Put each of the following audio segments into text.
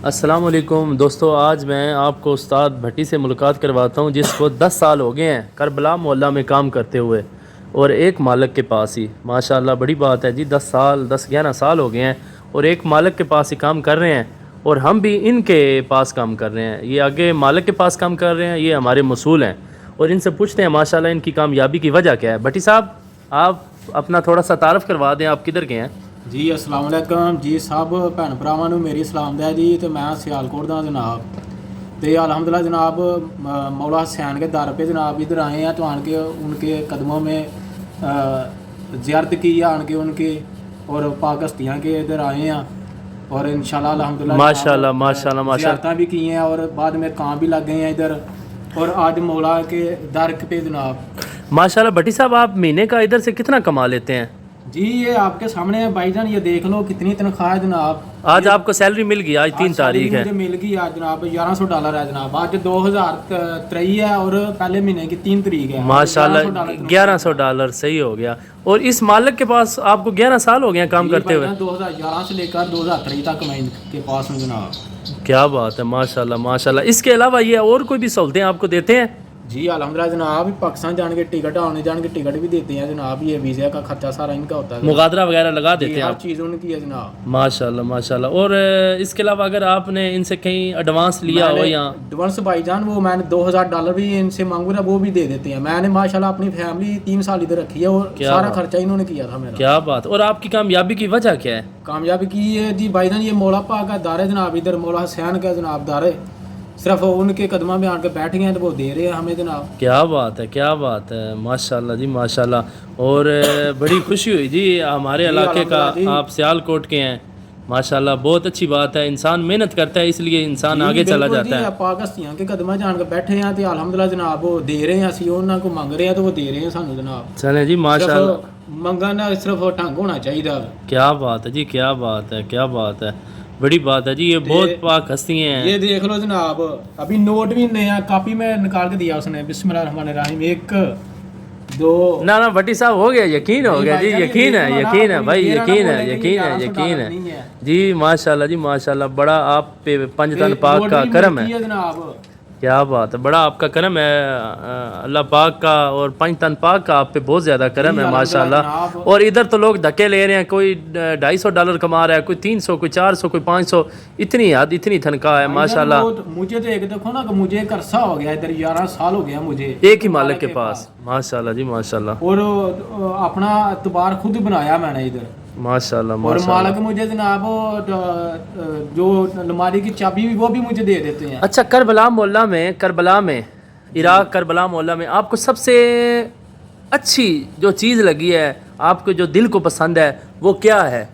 السلام علیکم دوستو، آج میں آپ کو استاد بھٹی سے ملاقات کرواتا ہوں جس کو 10 سال ہو گئے ہیں کربلا محلہ میں کام کرتے ہوئے، اور ایک مالک کے پاس ہی ماشاءاللہ بڑی بات ہے جی، 10 11 سال ہو گئے ہیں اور ایک مالک کے پاس ہی کام کر رہے ہیں، اور ہم بھی ان کے پاس کام کر رہے ہیں۔ یہ آگے مالک کے پاس کام کر رہے ہیں، یہ ہمارے مسئول ہیں، اور ان سے پوچھتے ہیں ماشاءاللہ ان کی کامیابی کی وجہ کیا ہے۔ بھٹی صاحب، آپ اپنا تھوڑا سا تعارف کروا دیں، آپ کدھر کے ہیں؟ جی السلام علیکم جی، سب بھن بھراواں نوں میری سلام ہے جی۔ تو میں سیالکوٹ دا جناب، تو الحمدللہ جناب مولا حسین کے در پہ جناب ادھر آئے ہیں، تو آن کے ان کے قدموں میں زیارت کی ہے، آن کے ان کے اور پاک ہستیاں کے ادھر آئے ہیں، اور انشاءاللہ الحمدللہ ماشاءاللہ ماشاءاللہ ماشاءاللہ زیارتیں بھی کی ہیں، اور بعد میں کام بھی لگ گئے ہیں ادھر، اور آج مولا کے در پہ جناب ماشاءاللہ۔ بھٹی صاحب، آپ مہینے کا ادھر سے کتنا کما لیتے ہیں؟ جی یہ آپ کے سامنے ہے بھائی جان، یہ دیکھ لو کتنی تنخواہ ہے جناب۔ آج آپ کو سیلری مل گئی، آج 3 تاریخ ہے۔ مجھے مل گئی آج جناب $1100 ہے جناب، آج 2023 ہے، اور پہلے مہینے کی 3 تاریخ ہے۔ ماشاءاللہ $1100 صحیح ہو گیا۔ اور اس مالک کے پاس آپ کو 11 سال ہو گئے ہیں کام کرتے ہوئے؟ 2011 سے لے کر 2023 تک میں ان کے پاس ہوں جناب۔ کیا بات ہے، ماشاءاللہ ماشاءاللہ۔ اس کے علاوہ یہ اور کوئی بھی سہولتیں آپ کو دیتے ہیں؟ جی الحمدللہ جناب، پاکستان جانے کے ٹکٹ، آنے جانے کے ٹکٹ بھی دیتے ہیں جناب، یہ ویزا کا خرچہ سارا ان کا ہوتا ہے، مغادرہ وغیرہ لگا دیتے ہیں ہر آپ؟ چیز ان کی ہے جناب۔ ماشاءاللہ ماشاءاللہ۔ اور اس کے علاوہ اگر آپ نے ان سے کہیں ایڈوانس لیا ہو یا ایڈوانس بھائی جان، وہ میں نے $2000 بھی ان سے مانگوں گا، وہ بھی دے دیتے ہیں۔ میں نے ماشاءاللہ اپنی فیملی 3 سال ادھر رکھی ہے، اور سارا خرچہ انہوں نے کیا تھا میرا۔ کیا بات۔ اور آپ کی کامیابی کی وجہ کیا ہے؟ کامیابی کی ہے جی بھائی جان، یہ مولا پاک کا دار ہے جناب، ادھر مولا حسین کا جناب دار ہے، صرف ان کے قدموں میں آن کے بیٹھ گئے ہیں تو وہ دے رہے ہیں ہمیں جناب۔ کیا بات ہے، کیا بات ہے، ماشاءاللہ جی ماشاءاللہ۔ اور بڑی خوشی ہوئی جی، ہمارے علاقے کا آپ سیالکوٹ کے ہیں، ماشاءاللہ بہت اچھی بات ہے۔ انسان محنت کرتا ہے، اس لیے انسان آگے چلا جاتا ہے۔ پاک ہستیاں کے قدموں جان کے بیٹھے ہیں تو الحمدللہ جناب وہ دے رہے ہیں، اسی انہاں کو مانگ رہے ہیں تو وہ دے رہے ہیں سانو جناب۔ چلیں جی ماشاءاللہ۔ منگنا صرف ڈھنگ ہونا چاہیے۔ کیا بات ہے جی، کیا بات ہے، کیا بات ہے، بڑی بات ہے جی، یہ بہت پاک ہستی ہیں۔ یہ دیکھ لو جناب، ابھی نوٹ بھی نیا کاپی میں نکال کے دیا اس نے، بسم اللہ الرحمن الرحیم، 1 2 نا بھٹی صاحب ہو گیا، یقین ہو گیا جی، یقین ہے، یقین ہے بھائی، یقین ہے، یقین ہے، یقین ہے جی، ماشاءاللہ جی ماشاءاللہ۔ بڑا آپ پہ پنجتن پاک کا کرم ہے، کیا بات ہے، بڑا آپ کا کرم ہے، اللہ پاک کا اور پنجتن پاک کا آپ پہ بہت زیادہ کرم ہے ماشاءاللہ۔ اور ادھر تو لوگ دھکے لے رہے ہیں، کوئی $250 کما رہا ہے، کوئی 300، کوئی 400، کوئی 500، اتنی حد، اتنی تنخواہ ہے ماشاءاللہ۔ مجھے تو ایک دیکھو نا کہ مجھے ایک عرصہ ہو گیا ادھر، 11 سال ہو گیا مجھے ایک ہی مالک کے پاس، ماشاءاللہ جی ماشاءاللہ۔ اور اپنا اعتبار خود بنایا میں نے ادھر، ماشاءاللہ اور ماشاءاللہ۔ مالک مجھے جناب جو الماری کی چابی بھی وہ بھی مجھے دے دیتے ہیں۔ اچھا، کربلا محلہ میں عراق کربلا محلہ میں آپ کو سب سے اچھی جو چیز لگی ہے، آپ کو جو دل کو پسند ہے، وہ کیا ہے؟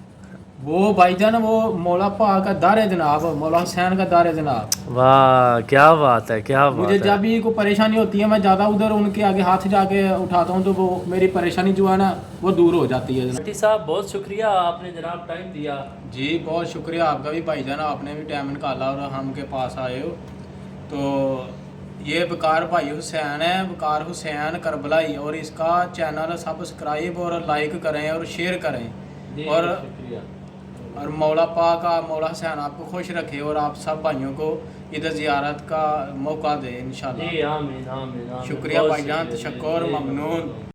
وہ بھائی جان وہ مولا پاک کا دار ہے جناب، مولا حسین کا دار ہے جناب۔ واہ، کیا بات ہے، کیا بات ہے۔ مجھے جب بھی کوئی پریشانی ہوتی ہے، میں زیادہ ادھر ان کے آگے ہاتھ جا کے اٹھاتا ہوں تو وہ میری پریشانی جو ہے نا وہ دور ہو جاتی ہے۔ بھٹی صاحب بہت شکریہ، آپ نے جناب ٹائم دیا۔ جی بہت شکریہ آپ کا بھی بھائی جان، آپ نے بھی ٹائم نکالا اور ہم کے پاس آئے ہو۔ تو یہ وقار بھائی حسین ہے، وقار حسین کربلائی، اور اس کا چینل سبسکرائب اور لائک کریں اور شیئر کریں، اور مولا پاک مولا حسین آپ کو خوش رکھے، اور آپ سب بھائیوں کو ادھر زیارت کا موقع دے انشاءاللہ۔ جی آمین آمین آمین۔ شکریہ بھائی جان، تشکر، ممنون۔